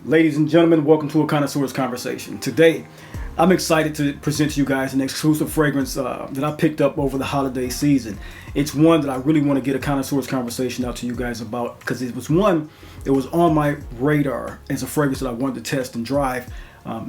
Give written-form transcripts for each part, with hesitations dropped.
Ladies and gentlemen, welcome to a Connoisseur's Conversation. Today, I'm excited to present to you guys an exclusive fragrance that I picked up over the holiday season. It's one that I really want to get a Connoisseur's Conversation out to you guys about because it was one that was on my radar as a fragrance that I wanted to test and drive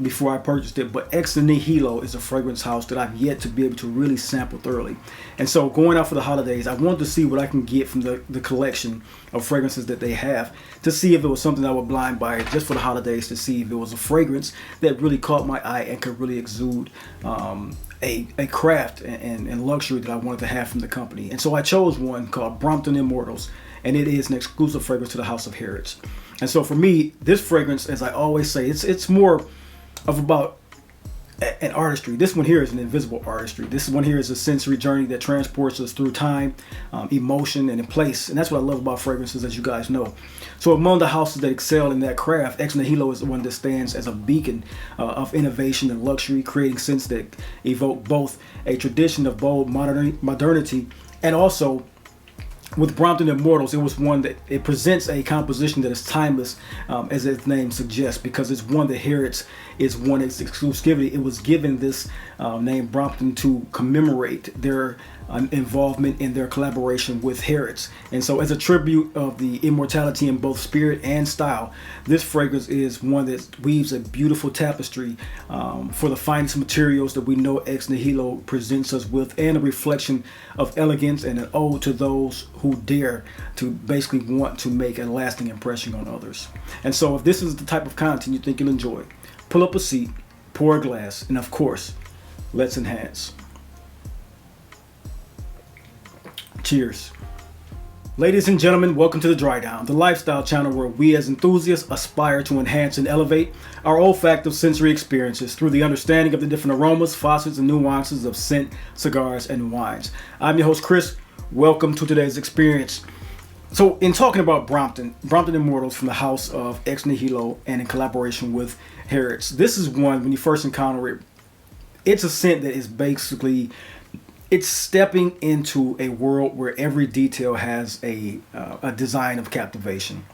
before I purchased it. But Ex Nihilo is a fragrance house that I've yet to be able to really sample thoroughly. And so going out for the holidays, I wanted to see what I can get from the collection of fragrances that they have to see if it was something I would blind buy just for the holidays, to see if it was a fragrance that really caught my eye and could really exude a craft and luxury that I wanted to have from the company. And so I chose one called Brompton Immortals, and it is an exclusive fragrance to the House of Harrods. And so for me, this fragrance, as I always say, it's more of about an artistry. This one here is an invisible artistry. This one here is a sensory journey that transports us through time, emotion, and in place. And that's what I love about fragrances, as you guys know. So among the houses that excel in that craft, Ex Nihilo is the one that stands as a beacon of innovation and luxury, creating scents that evoke both a tradition of bold modernity and also, with Brompton Immortals, it was one that it presents a composition that is timeless, as its name suggests, because it's one that Harrods is one its exclusivity. It was given this name Brompton to commemorate their involvement in their collaboration with Harrods. And so as a tribute of the immortality in both spirit and style, this fragrance is one that weaves a beautiful tapestry for the finest materials that we know Ex Nihilo presents us with, and a reflection of elegance and an ode to those who dare to basically want to make a lasting impression on others. And so if this is the type of content you think you'll enjoy, pull up a seat, pour a glass, and of course, let's enhance. Cheers. Ladies and gentlemen, welcome to the Dry Down, the lifestyle channel where we as enthusiasts aspire to enhance and elevate our olfactive sensory experiences through the understanding of the different aromas, facets, and nuances of scent, cigars, and wines. I'm your host, Chris. Welcome to today's experience. So in talking about Brompton Immortals from the house of Ex Nihilo and in collaboration with Harrods, this is one, when you first encounter it, it's a scent that is basically, it's stepping into a world where every detail has a design of captivation.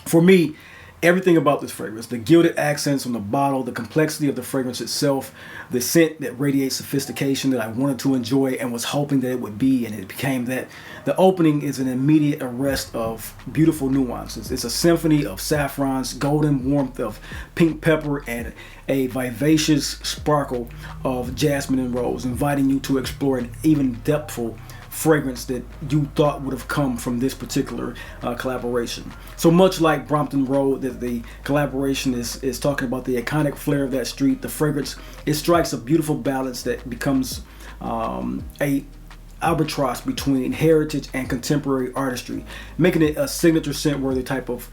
For me, everything about this fragrance, the gilded accents on the bottle, the complexity of the fragrance itself, the scent that radiates sophistication that I wanted to enjoy and was hoping that it would be, and it became that. The opening is an immediate arrest of beautiful nuances. It's a symphony of saffrons, golden warmth of pink pepper, and a vivacious sparkle of jasmine and rose, inviting you to explore an even depthful fragrance that you thought would have come from this particular collaboration. So much like Brompton Road, that the collaboration is talking about the iconic flair of that street, the fragrance, it strikes a beautiful balance that becomes a albatross between heritage and contemporary artistry, making it a signature scent-worthy type of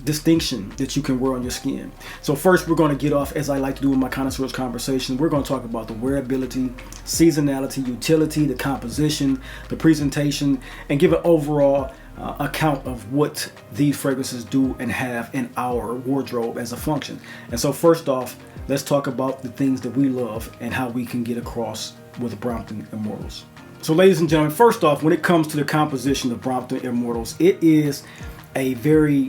distinction that you can wear on your skin. So first, we're going to get off, as I like to do in my Connoisseur's Conversation, we're going to talk about the wearability, seasonality, utility, the composition, the presentation, and give an overall account of what these fragrances do and have in our wardrobe as a function. And so first off, let's talk about the things that we love and how we can get across with Brompton Immortals. So ladies and gentlemen, first off, when it comes to the composition of Brompton Immortals, it is a very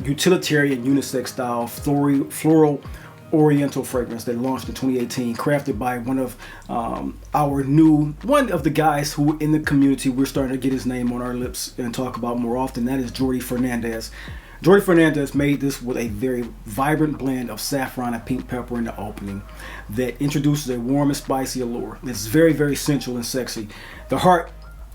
utilitarian unisex style floral oriental fragrance that launched in 2018, crafted by one of the guys who in the community we're starting to get his name on our lips and talk about more often. That is Jordi Fernandez. Jordi Fernandez made this with a very vibrant blend of saffron and pink pepper in the opening that introduces a warm and spicy allure. It's very, very sensual and sexy. The heart,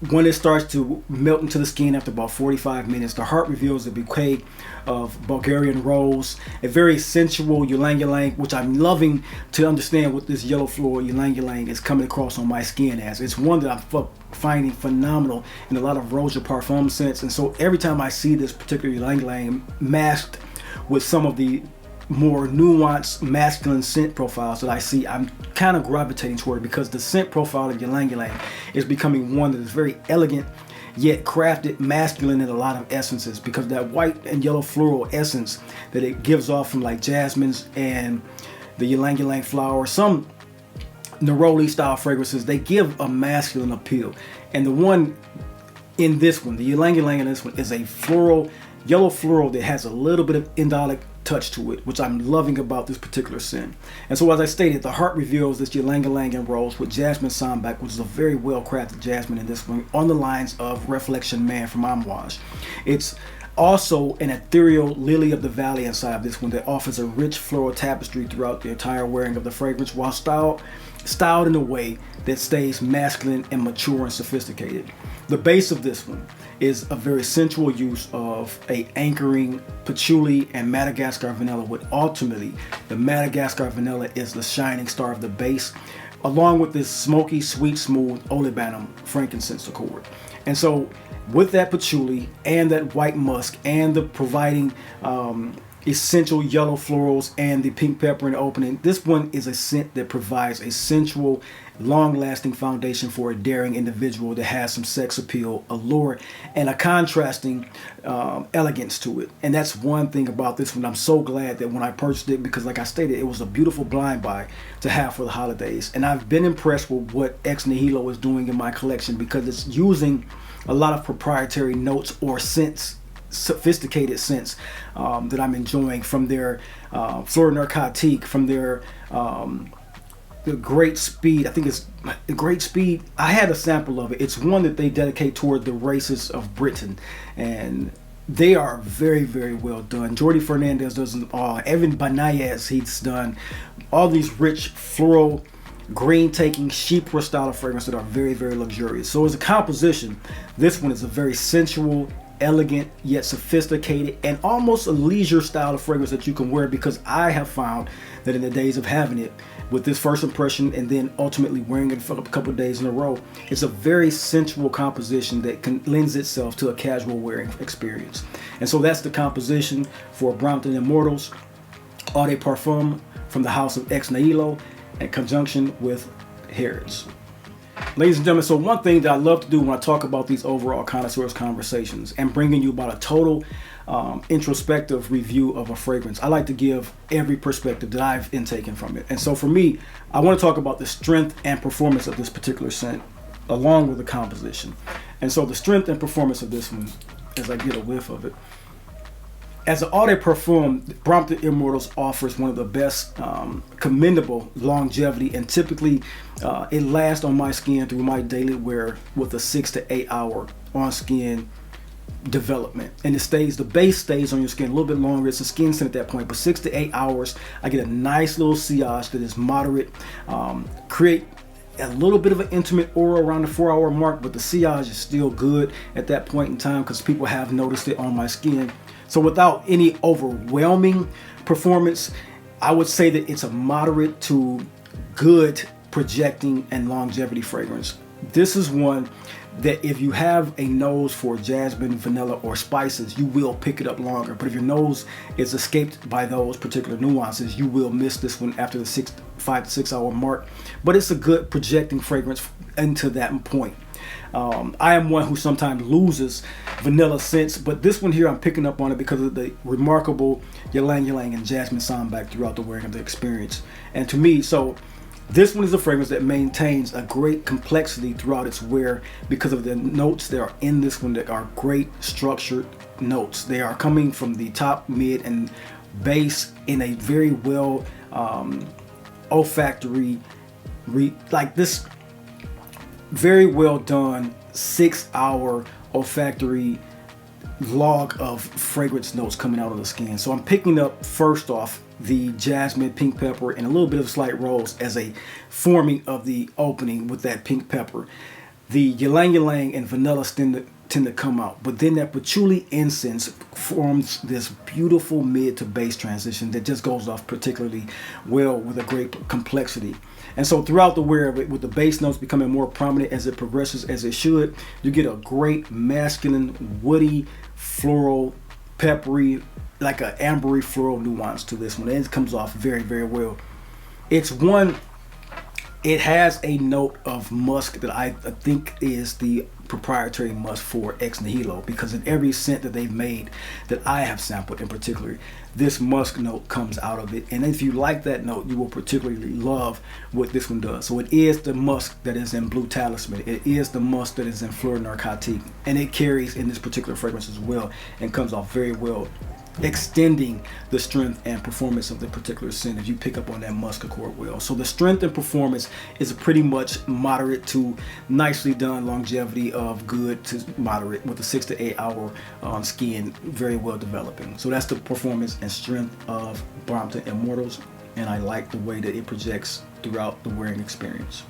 when it starts to melt into the skin after about 45 minutes, the heart reveals a bouquet of Bulgarian rose, a very sensual ylang ylang, which I'm loving to understand what this yellow floral ylang ylang is coming across on my skin as. It's one that I'm finding phenomenal in a lot of Rose de Parfum scents, and so every time I see this particular ylang ylang masked with some of the more nuanced masculine scent profiles that I see, I'm kind of gravitating toward it, because the scent profile of ylang ylang is becoming one that is very elegant yet crafted masculine in a lot of essences, because that white and yellow floral essence that it gives off from like jasmines and the ylang ylang flower, some neroli style fragrances, they give a masculine appeal. And the one in this one, the ylang ylang in this one is a floral, yellow floral that has a little bit of indolic touch to it, which I'm loving about this particular scent. And so as I stated, the heart reveals this ylang ylang and rose with jasmine sambac, which is a very well crafted jasmine in this one, on the lines of Reflection Man from Amouage. It's also an ethereal lily of the valley inside of this one that offers a rich floral tapestry throughout the entire wearing of the fragrance, while styled in a way that stays masculine and mature and sophisticated. The base of this one is a very sensual use of a anchoring patchouli and Madagascar vanilla, with ultimately the Madagascar vanilla is the shining star of the base, along with this smoky, sweet, smooth olibanum frankincense accord. And so with that patchouli and that white musk and the providing essential yellow florals and the pink pepper in the opening, this one is a scent that provides a sensual, long-lasting foundation for a daring individual that has some sex appeal, allure, and a contrasting elegance to it. And that's one thing about this one. I'm so glad that when I purchased it, because like I stated, it was a beautiful blind buy to have for the holidays. And I've been impressed with what Ex Nihilo is doing in my collection, because it's using a lot of proprietary notes or scents, sophisticated scents that I'm enjoying from their Fleur Narcotique, from their the Great Speed. I think it's the Great Speed. I had a sample of it. It's one that they dedicate toward the races of Britain, and they are very, very well done. Jordi Fernandez does them all. Evan Banayez, he's done all these rich floral, green taking chypre style of fragrance that are very, very luxurious. So as a composition, this one is a very sensual, elegant, yet sophisticated, and almost a leisure style of fragrance that you can wear, because I have found that in the days of having it with this first impression and then ultimately wearing it for a couple of days in a row, it's a very sensual composition that lends itself to a casual wearing experience. And so that's the composition for Brompton Immortals Eau de Parfum from the house of Ex Nihilo in conjunction with Harrods. Ladies and gentlemen, so one thing that I love to do when I talk about these overall connoisseurs conversations and bringing you about a total introspective review of a fragrance, I like to give every perspective that I've intaken from it. And so for me, I want to talk about the strength and performance of this particular scent along with the composition. And so the strength and performance of this one, as I get a whiff of it, as an eau de parfum, Brompton Immortals offers one of the best commendable longevity, and typically it lasts on my skin through my daily wear with a 6 to 8 hour on skin development, and the base stays on your skin a little bit longer. It's a skin scent at that point, but 6 to 8 hours, I get a nice little sillage that is moderate, create a little bit of an intimate aura around the 4 hour mark, but the sillage is still good at that point in time because people have noticed it on my skin. So without any overwhelming performance, I would say that it's a moderate to good projecting and longevity fragrance. This is one that if you have a nose for jasmine, vanilla, or spices, you will pick it up longer. But if your nose is escaped by those particular nuances, you will miss this one after the 5 to 6 hour mark. But it's a good projecting fragrance into that point. I am one who sometimes loses vanilla scents, but this one here I'm picking up on it because of the remarkable ylang ylang and jasmine sambac throughout the wearing of the experience. And to me, so this one is a fragrance that maintains a great complexity throughout its wear because of the notes that are in this one that are great structured notes. They are coming from the top, mid, and base in a very well olfactory, like this very well done 6 hour olfactory log of fragrance notes coming out of the skin. So I'm picking up first off the jasmine, pink pepper, and a little bit of slight rose as a forming of the opening with that pink pepper. The ylang ylang and vanilla tend to come out, but then that patchouli incense forms this beautiful mid to base transition that just goes off particularly well with a great complexity. And so throughout the wear of it, with the base notes becoming more prominent as it progresses, as it should, you get a great masculine, woody, floral, peppery, like an ambery floral nuance to this one. And it comes off very, very well. It's It has a note of musk that I think is the proprietary musk for Ex Nihilo, because in every scent that they've made that I have sampled in particular, this musk note comes out of it. And if you like that note, you will particularly love what this one does. So it is the musk that is in Blue Talisman. It is the musk that is in Fleur Narcotique. And it carries in this particular fragrance as well and comes off very well, extending the strength and performance of the particular scent if you pick up on that musk accord well. So the strength and performance is pretty much moderate to nicely done longevity of good to moderate, with a 6 to 8 hour skin, very well developing. So that's the performance and strength of Brompton Immortals, and I like the way that it projects throughout the wearing experience.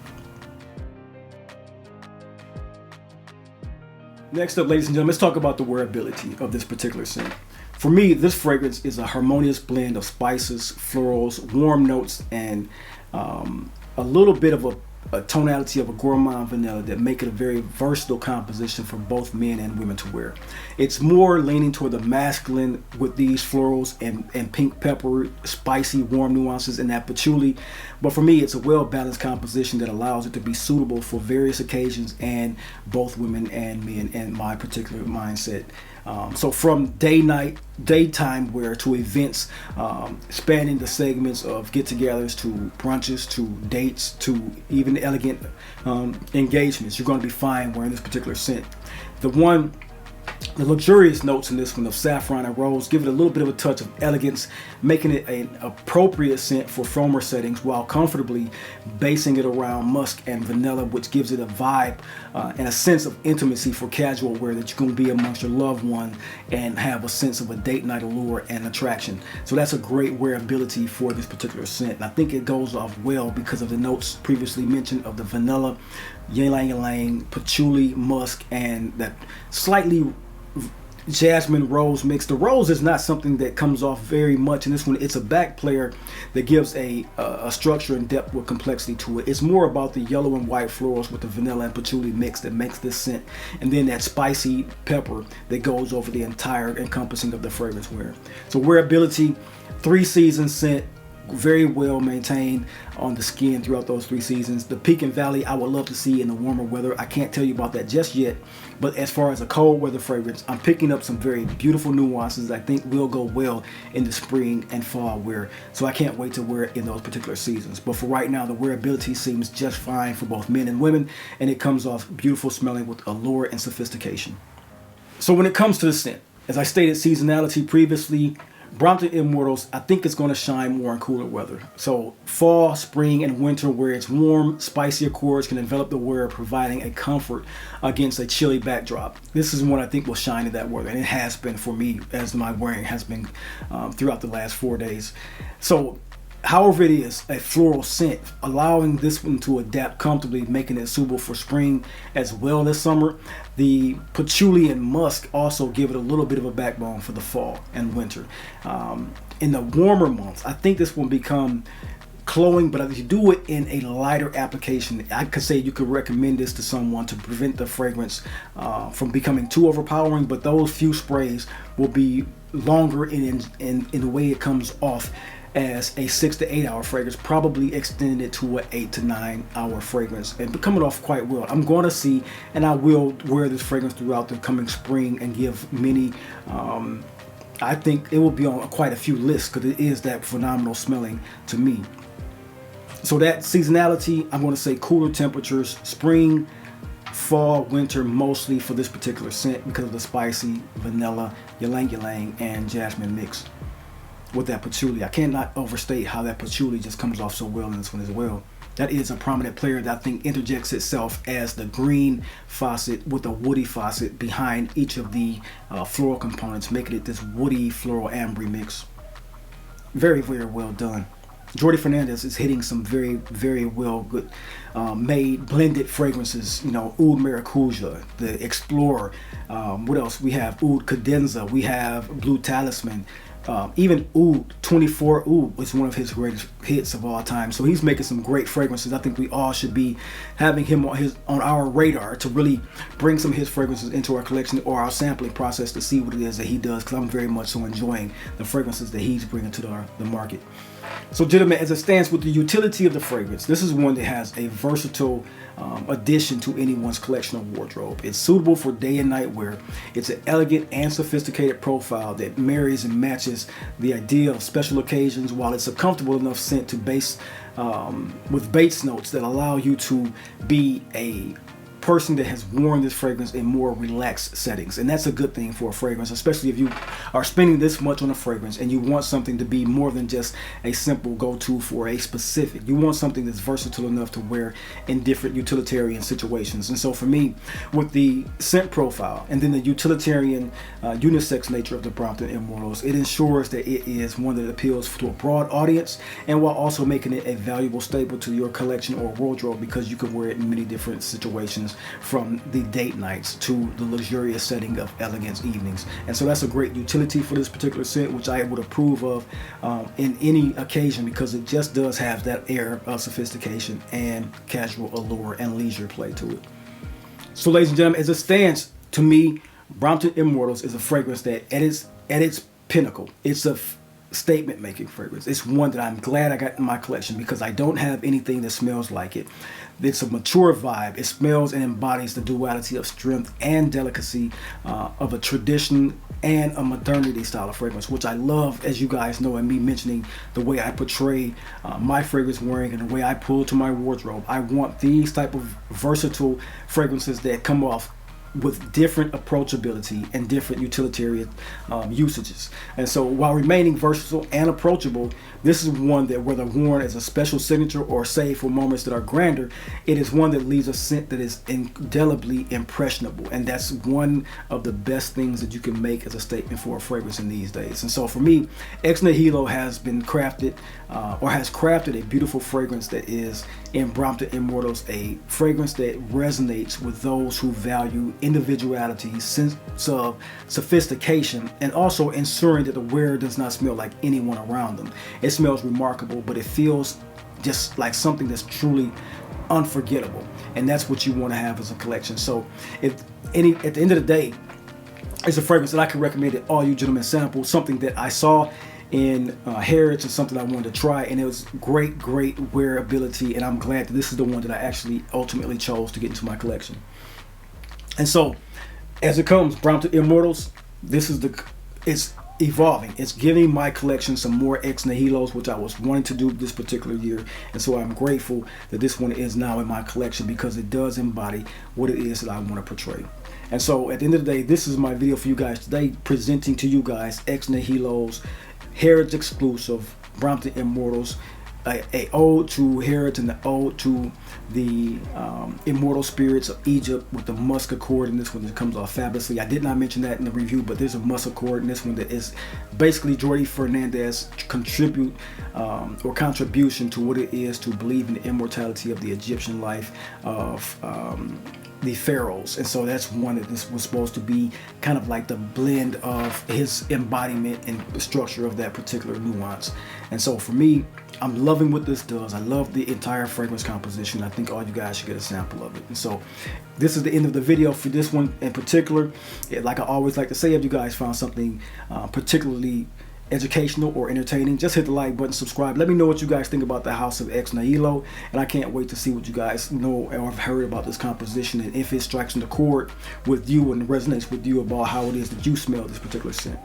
Next up, ladies and gentlemen, let's talk about the wearability of this particular scent. For me, this fragrance is a harmonious blend of spices, florals, warm notes, and a little bit of a tonality of a gourmand vanilla that make it a very versatile composition for both men and women to wear. It's more leaning toward the masculine with these florals and pink pepper, spicy, warm nuances, and that patchouli. But for me, it's a well-balanced composition that allows it to be suitable for various occasions and both women and men in my particular mindset. So from daytime wear to events, spanning the segments of get-togethers to brunches to dates to even elegant engagements, you're going to be fine wearing this particular scent. The luxurious notes in this one of saffron and rose give it a little bit of a touch of elegance, making it an appropriate scent for formal settings while comfortably basing it around musk and vanilla, which gives it a vibe and a sense of intimacy for casual wear that you're going to be amongst your loved one and have a sense of a date night allure and attraction. So that's a great wearability for this particular scent. And I think it goes off well because of the notes previously mentioned of the vanilla, ylang ylang, patchouli, musk, and that slightly jasmine rose mix. The rose is not something that comes off very much in this one. It's a back player that gives a structure and depth with complexity to it. It's more about the yellow and white florals with the vanilla and patchouli mix that makes this scent, and then that spicy pepper that goes over the entire encompassing of the fragrance wear. So wearability, 3 season scent, very well maintained on the skin throughout those 3 seasons. The peak and valley I would love to see in the warmer weather. I can't tell you about that just yet, but as far as a cold weather fragrance, I'm picking up some very beautiful nuances I think will go well in the spring and fall wear. So I can't wait to wear it in those particular seasons. But for right now, the wearability seems just fine for both men and women, and it comes off beautiful smelling with allure and sophistication. So when it comes to the scent, as I stated, seasonality previously, Brompton Immortals, I think it's going to shine more in cooler weather. So fall, spring, and winter where it's warm, spicy accords can envelop the wearer, providing a comfort against a chilly backdrop. This is one I think will shine in that weather, and it has been for me as my wearing has been throughout the last 4 days. So however it is, a floral scent, allowing this one to adapt comfortably, making it suitable for spring as well as summer. The patchouli and musk also give it a little bit of a backbone for the fall and winter. In the warmer months, I think this will become cloying, but if you do it in a lighter application, I could say you could recommend this to someone to prevent the fragrance from becoming too overpowering, but those few sprays will be longer in the way it comes off as a 6 to 8 hour fragrance, probably extending it to an 8 to 9 hour fragrance and coming off quite well. I'm going to see, and I will wear this fragrance throughout the coming spring and give many, I think it will be on quite a few lists because it is that phenomenal smelling to me. So that seasonality, I'm going to say cooler temperatures, spring, fall, winter, mostly for this particular scent because of the spicy vanilla, ylang ylang, and jasmine mix with that patchouli. I cannot overstate how that patchouli just comes off so well in this one as well. That is a prominent player that I think interjects itself as the green faucet with a woody faucet behind each of the floral components, making it this woody floral ambre mix. Very, very well done. Jordi Fernandez is hitting some very, very well good made blended fragrances. You know, Oud Maracuja, the Explorer. What else? We have Oud Cadenza. We have Blue Talisman. Even Oud 24 Oud is one of his greatest hits of all time. So he's making some great fragrances. I think we all should be having him on our radar to really bring some of his fragrances into our collection or our sampling process to see what it is that he does, because I'm very much so enjoying the fragrances that he's bringing to the market. So gentlemen, as it stands with the utility of the fragrance, this is one that has a versatile addition to anyone's collection or wardrobe. It's suitable for day and night wear. It's an elegant and sophisticated profile that marries and matches the idea of special occasions, while it's a comfortable enough scent to base with base notes that allow you to be a person that has worn this fragrance in more relaxed settings. And that's a good thing for a fragrance, especially if you are spending this much on a fragrance and you want something to be more than just a simple go-to for a specific. You want something that's versatile enough to wear in different utilitarian situations. And so for me, with the scent profile and then the utilitarian unisex nature of the Brompton Immortals, it ensures that it is one that appeals to a broad audience, and while also making it a valuable staple to your collection or wardrobe, because you can wear it in many different situations, from the date nights to the luxurious setting of elegance evenings. And so that's a great utility for this particular scent, which I would approve of in any occasion, because it just does have that air of sophistication and casual allure and leisure play to it. So ladies and gentlemen, as it stands, to me, Brompton Immortals is a fragrance that at its pinnacle, it's a statement making fragrance. It's one that I'm glad I got in my collection, because I don't have anything that smells like it. It's a mature vibe. It smells and embodies the duality of strength and delicacy of a tradition and a modernity style of fragrance, which I love, as you guys know, and me mentioning the way I portray my fragrance wearing and the way I pull to my wardrobe. I want these type of versatile fragrances that come off with different approachability and different utilitarian usages. And so while remaining versatile and approachable, this is one that, whether worn as a special signature or saved for moments that are grander, it is one that leaves a scent that is indelibly impressionable. And that's one of the best things that you can make as a statement for a fragrance in these days. And so for me, Ex Nihilo has been crafted has crafted a beautiful fragrance that is, in Brompton Immortals, a fragrance that resonates with those who value individuality, sense of sophistication, and also ensuring that the wearer does not smell like anyone around them. It smells remarkable, but it feels just like something that's truly unforgettable, and that's what you want to have as a collection. So at the end of the day, it's a fragrance that I can recommend that all you gentlemen sample. Something that I saw in Harrods and something I wanted to try, and it was great wearability, and I'm glad that this is the one that I actually ultimately chose to get into my collection. And so as it comes, Brompton Immortals, it's evolving. It's giving my collection some more Ex Nihilos, which I was wanting to do this particular year. And so I'm grateful that this one is now in my collection, because it does embody what it is that I want to portray. And so at the end of the day, this is my video for you guys today, presenting to you guys Ex Nihilos, Harrods exclusive Brompton Immortals, a ode to Harrods and the ode to the immortal spirits of Egypt with the musk accord in this one that comes off fabulously. I did not mention that in the review, but there's a musk accord in this one that is basically Jordi Fernandez contribution to what it is to believe in the immortality of the Egyptian life of the pharaohs. And so that's one that this was supposed to be kind of like the blend of his embodiment and the structure of that particular nuance. And so for me, I'm loving what this does. I love the entire fragrance composition. I think all you guys should get a sample of it. And so this is the end of the video for this one in particular. Like I always like to say, if you guys found something particularly educational or entertaining, just hit the like button, subscribe. Let me know what you guys think about the house of Ex Nihilo, and I can't wait to see what you guys know or have heard about this composition, and if it strikes an accord with you and resonates with you about how it is that you smell this particular scent.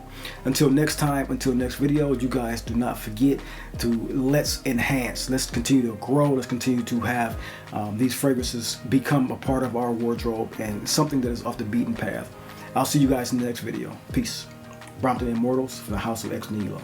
Until next time, until next video, you guys do not forget to let's enhance, let's continue to grow, let's continue to have these fragrances become a part of our wardrobe and something that is off the beaten path. I'll see you guys in the next video. Peace. Brompton Immortals from the house of Ex Nihilo.